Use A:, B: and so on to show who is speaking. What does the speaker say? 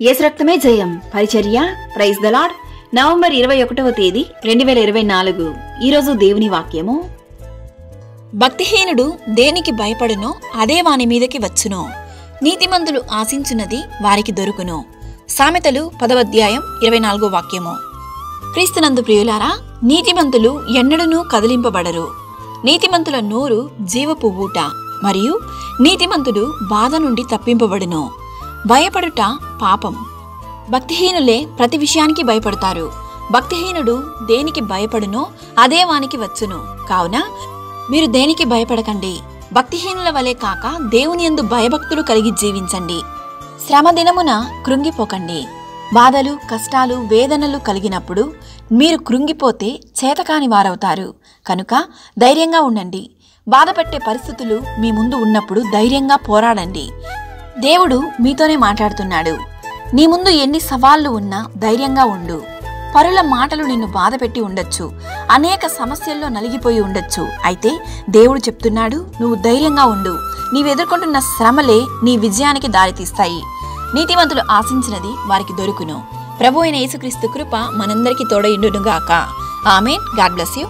A: యేసు రక్తమే జయం పరిచర్య ప్రైజ్ ద లార్డ్. నవంబర్ 21వ తేదీ 2024. ఈరోజు దేవుని వాక్యము.
B: భక్తిహీనుడు దేనికి భయపడునో అదే వాని మీదకి వచ్చునో, నీతిమంతులు ఆశించున్నది వారికి దొరుకును. సామెతలు 10వ అధ్యాయం 24వ వాక్యము. క్రీస్తునందు ప్రియులారా, నీతిమంతులు ఎన్నడూనూ కదిలింపబడరు. నీతిమంతుల నోరు జీవపు ఊట, మరియు నీతిమంతుడు బాధ నుండి తప్పింపబడును. భయపడుట పాపం. భక్తిహీనులే ప్రతి విషయానికి భయపడతారు. భక్తిహీనుడు దేనికి భయపడునో అదే వానికి వచ్చును. కావున మీరు దేనికి భయపడకండి. భక్తిహీనుల వలె కాక దేవుని యందు భయభక్తులు కలిగి జీవించండి. శ్రమ దినమున కృంగిపోకండి. బాధలు, కష్టాలు, వేదనలు కలిగినప్పుడు మీరు కృంగిపోతే చేతకాని వారవుతారు. కనుక ధైర్యంగా ఉండండి. బాధపెట్టే పరిస్థితులు మీ ముందు ఉన్నప్పుడు ధైర్యంగా పోరాడండి. దేవుడు మీతోనే మాట్లాడుతున్నాడు. నీ ముందు ఎన్ని సవాళ్లు ఉన్నా ధైర్యంగా ఉండు. పరుల మాటలు నిన్ను బాధపెట్టి ఉండొచ్చు. అనేక సమస్యల్లో నలిగిపోయి ఉండొచ్చు. అయితే దేవుడు చెప్తున్నాడు, నువ్వు ధైర్యంగా ఉండు. నీవెదుర్కొంటున్న శ్రమలే నీ విజయానికి దారితీస్తాయి. నీతిమంతులు ఆశించినది వారికి దొరుకును. ప్రభు అయిన యేసుక్రీస్తు కృప మనందరికీ తోడయుండునుగాక. ఆమేన్. God bless you.